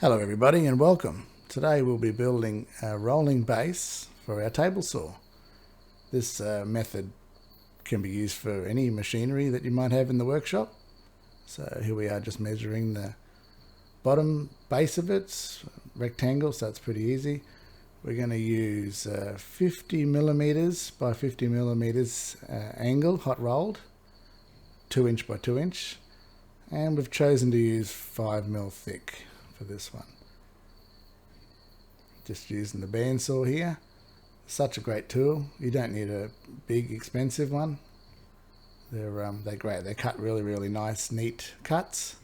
Hello everybody and welcome. Today we'll be building a rolling base for our table saw. This method can be used for any machinery that you might have in the workshop. So here we are just measuring the bottom base of it. It's rectangle, so it's pretty easy. We're going to use 50 millimeters by 50 millimeters angle, hot rolled, 2 inch by 2 inch, and we've chosen to use 5 mil thick for this one. Just using the bandsaw here. Such a great tool. You don't need a big expensive one. They're great. They cut really nice, neat cuts,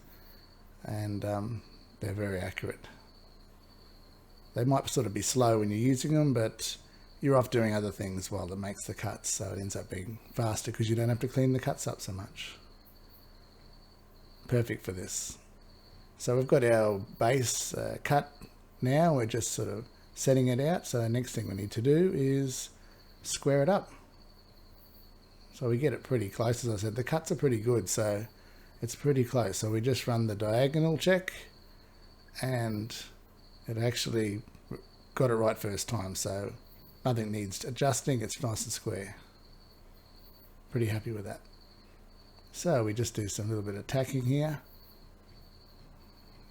and they're very accurate. They might sort of be slow when you're using them, but you're off doing other things while it makes the cuts, so it ends up being faster because you don't have to clean the cuts up so much. Perfect for this. So we've got our base cut now. We're just sort of setting it out. So the next thing we need to do is square it up. So we get it pretty close. As I said, the cuts are pretty good, so it's pretty close. So we just run the diagonal check, and it actually got it right first time. So nothing needs adjusting. It's nice and square. Pretty happy with that. So we just do some little bit of tacking here.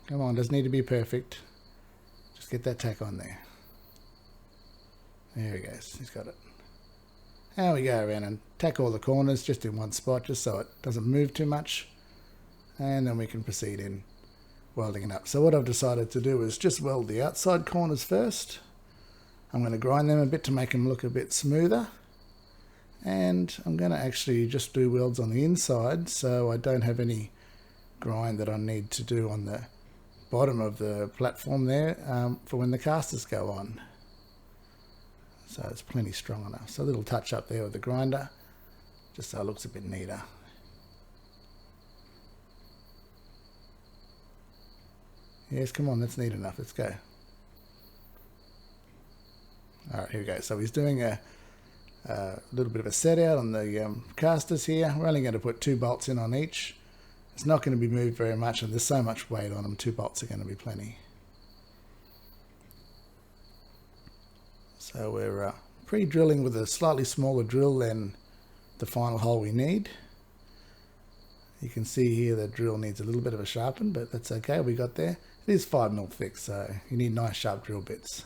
Come on, doesn't need to be perfect. Just get that tack on there. There he goes, he's got it. Now we go around and tack all the corners just in one spot, just so it doesn't move too much. And then we can proceed in welding it up. So what I've decided to do is just weld the outside corners first. I'm going to grind them a bit to make them look a bit smoother. And I'm going to actually just do welds on the inside, so I don't have any grind that I need to do on the bottom of the platform there for when the casters go on. So it's plenty strong enough. So a little touch up there with the grinder, just so it looks a bit neater. Yes, come on, that's neat enough. Let's go. Alright, here we go. So he's doing a little bit of a set out on the casters here. We're only going to put 2 bolts in on each. It's not going to be moved very much, and there's so much weight on them, 2 bolts are going to be plenty. So we're pre-drilling with a slightly smaller drill than the final hole we need. You can see here the drill needs a little bit of a sharpen, but that's okay, we got there. It is 5 mil thick, so you need nice sharp drill bits.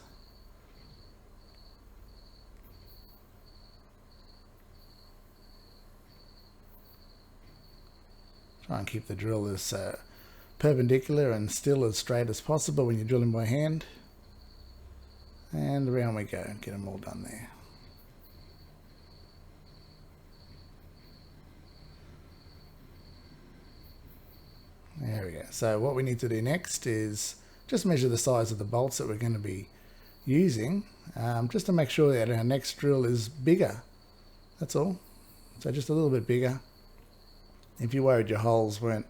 Try and keep the drill as perpendicular and still as straight as possible when you're drilling by hand. And around we go, get them all done there. There we go. So what we need to do next is just measure the size of the bolts that we're going to be using, just to make sure that our next drill is bigger. That's all. So just a little bit bigger. If you're worried your holes weren't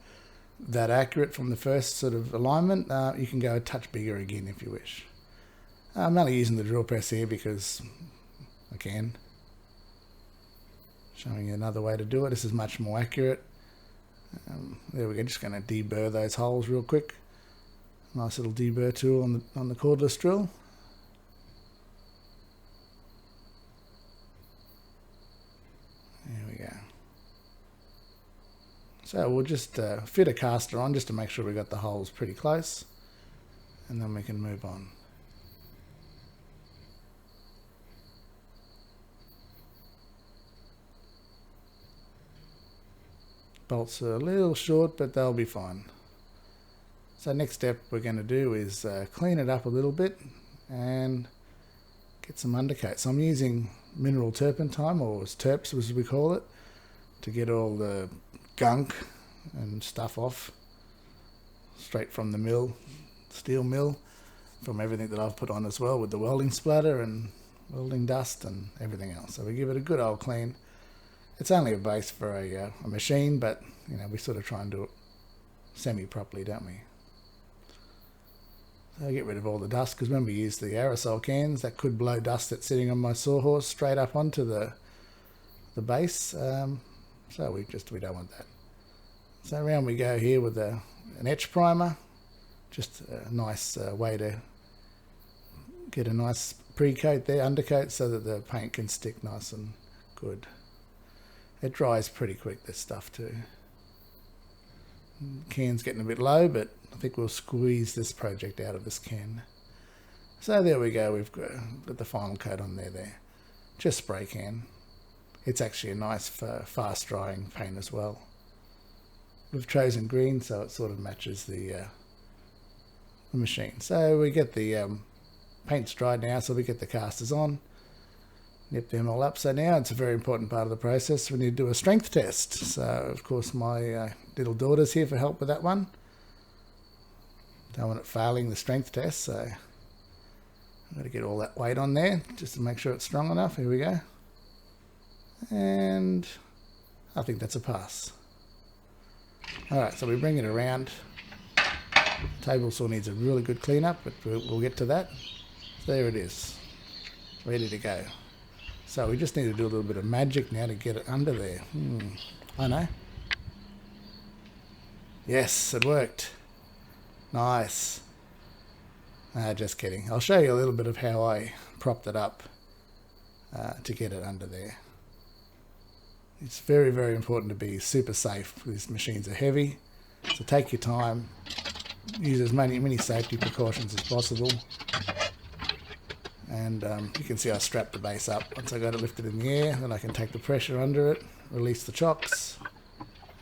that accurate from the first sort of alignment, you can go a touch bigger again if you wish. I'm only using the drill press here because I can. Showing you another way to do it. This is much more accurate. There we go. Just going to deburr those holes real quick. Nice little deburr tool on the cordless drill. There we go. So we'll just fit a caster on just to make sure we got the holes pretty close, and then we can move on. Bolts are a little short, but they'll be fine. So next step we're going to do is clean it up a little bit and get some undercoat. So I'm using mineral turpentine, or terps as we call it, to get all the gunk and stuff off straight from the mill, steel mill, from everything that I've put on as well with the welding splatter and welding dust and everything else. So we give it a good old clean. It's only a base for a machine, but you know, we sort of try and do it semi-properly, don't we? So I get rid of all the dust, because when we use the aerosol cans, that could blow dust that's sitting on my sawhorse straight up onto the base. So we don't want that. So around we go here with an etch primer. just a nice way to get a nice pre-coat there, undercoat, so that the paint can stick nice and good. It dries pretty quick, this stuff too. Can's getting a bit low, but I think we'll squeeze this project out of this can. So there we go, we've got the final coat on there. Just spray can. It's actually a nice fast drying paint as well. We've chosen green, so it sort of matches the machine. So we get the paint's dried now, so we get the casters on, nip them all up. So now it's a very important part of the process. We need to do a strength test. So of course my little daughter's here for help with that one. Don't want it failing the strength test, so I'm going to get all that weight on there just to make sure it's strong enough. Here we go. And I think that's a pass. Alright, so we bring it around. Table saw needs a really good cleanup, but we'll get to that. There it is, ready to go. So we just need to do a little bit of magic now to get it under there. I know. Yes, it worked. Nice. Just kidding. I'll show you a little bit of how I propped it up to get it under there. It's very, very important to be super safe. These machines are heavy, so take your time. Use as many safety precautions as possible. And you can see I strapped the base up. Once I got it lifted in the air, then I can take the pressure under it, release the chocks,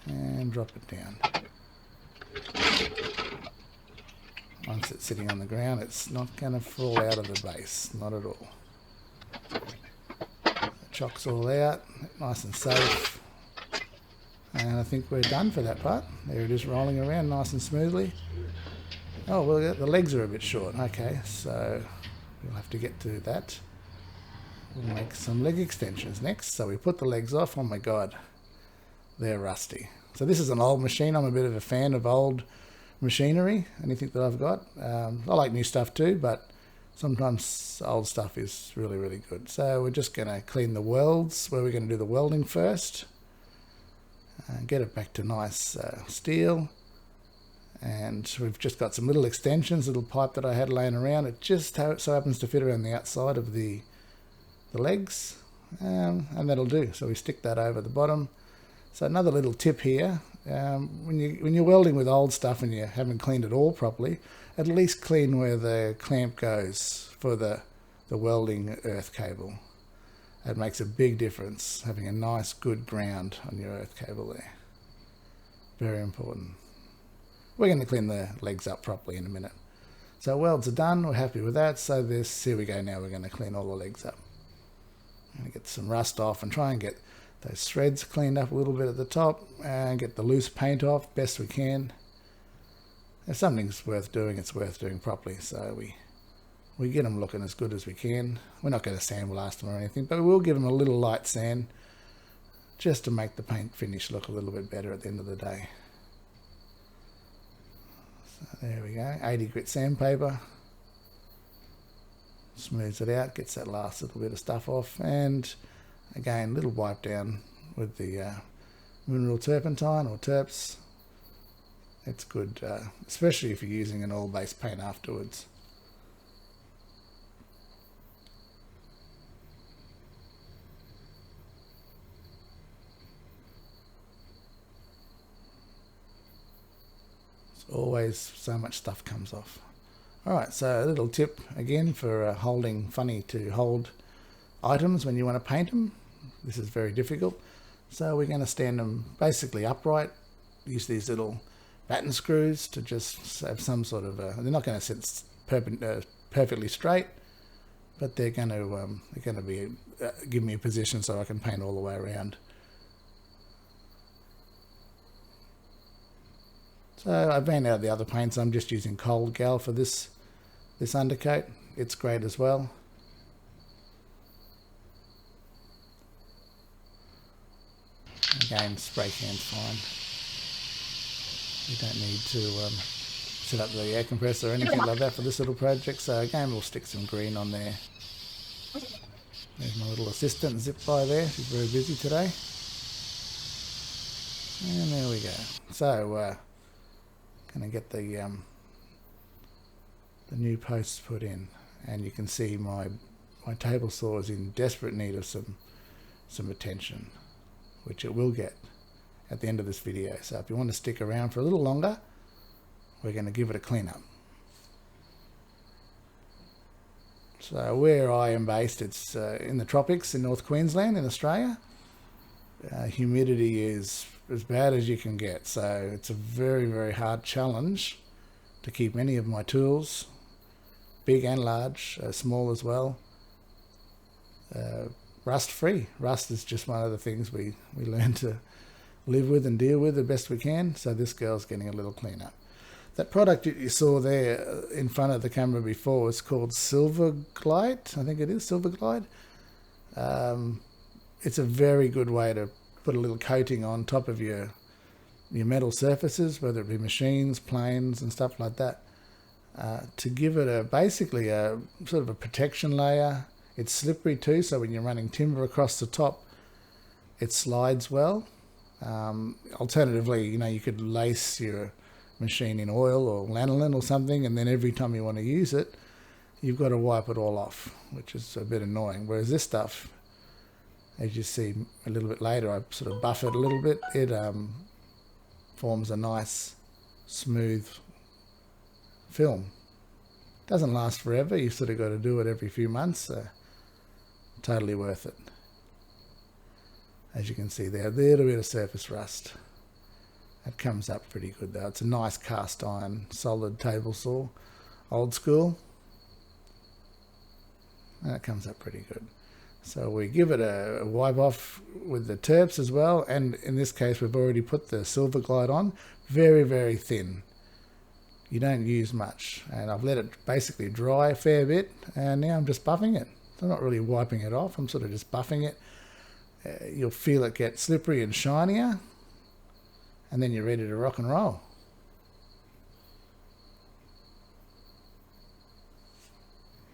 and drop it down. Once it's sitting on the ground, it's not going to fall out of the base, not at all. The chocks all out, nice and safe. And I think we're done for that part. There it is, rolling around nice and smoothly. Oh, well, the legs are a bit short. Okay, so we'll have to get to that. We'll make some leg extensions next. So we put the legs off. Oh my God, they're rusty. So this is an old machine. I'm a bit of a fan of old machinery, anything that I've got. I like new stuff too, but sometimes old stuff is really, really good. So we're just going to clean the welds, where we're going to do the welding first. Get it back to nice steel. And we've just got some little extensions, little pipe that I had laying around. It just so happens to fit around the outside of the legs, and that'll do. So we stick that over the bottom. So another little tip here, when you're welding with old stuff and you haven't cleaned it all properly, at least clean where the clamp goes for the welding earth cable. It makes a big difference, having a nice good ground on your earth cable there. Very important. We're going to clean the legs up properly in a minute. So welds are done, we're happy with that. So here we go now, we're going to clean all the legs up. I'm going to get some rust off and try and get those threads cleaned up a little bit at the top and get the loose paint off best we can. If something's worth doing, it's worth doing properly. So we get them looking as good as we can. We're not going to sandblast them or anything, but we will give them a little light sand just to make the paint finish look a little bit better at the end of the day. So there we go, 80 grit sandpaper. Smooths it out, gets that last little bit of stuff off, and again, little wipe down with the mineral turpentine or terps. It's good, especially if you're using an oil-based paint afterwards. Always so much stuff comes off. Alright, so a little tip again for funny to hold items when you want to paint them. This is very difficult. So we're going to stand them basically upright. Use these little batten screws to just have some sort of they're not going to sit perfectly straight, but they're going to be give me a position so I can paint all the way around. So I've ran out of the other paints. I'm just using Cold Gal for this undercoat. It's great as well. Again, spray can's fine. You don't need to set up the air compressor or anything like that for this little project. So again, we'll stick some green on there. There's my little assistant Zip by there. She's very busy today. And there we go. So going to get the the new posts put in, and you can see my table saw is in desperate need of some attention, which it will get at the end of this video. So if you want to stick around for a little longer, we're going to give it a clean up. So where I am based, it's in the tropics in North Queensland in Australia. Humidity is as bad as you can get, so it's a very, very hard challenge to keep any of my tools, big and large, small as well, rust free. Rust is just one of the things we learn to live with and deal with the best we can, so this girl's getting a little clean up. That product that you saw there in front of the camera before is called Silver Glide. I think it is Silver Glide. It's a very good way to put a little coating on top of your metal surfaces, whether it be machines, planes and stuff like that, to give it basically a sort of a protection layer. It's slippery too, so when you're running timber across the top, it slides well. Alternatively, you could lace your machine in oil or lanolin or something, and then every time you want to use it, you've got to wipe it all off, which is a bit annoying. Whereas this stuff, as you see a little bit later, I sort of buff it a little bit. It forms a nice, smooth film. Doesn't last forever. You've sort of got to do it every few months. So totally worth it. As you can see there, a little bit of surface rust. It comes up pretty good though. It's a nice cast iron, solid table saw, old school. And it comes up pretty good. So we give it a wipe off with the terps as well. And in this case, we've already put the Silver Glide on. Very, very thin. You don't use much. And I've let it basically dry a fair bit. And now I'm just buffing it. I'm not really wiping it off. I'm sort of just buffing it. You'll feel it get slippery and shinier. And then you're ready to rock and roll.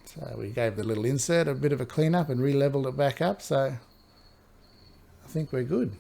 So we gave the little insert a bit of a clean up and re-leveled it back up, so I think we're good.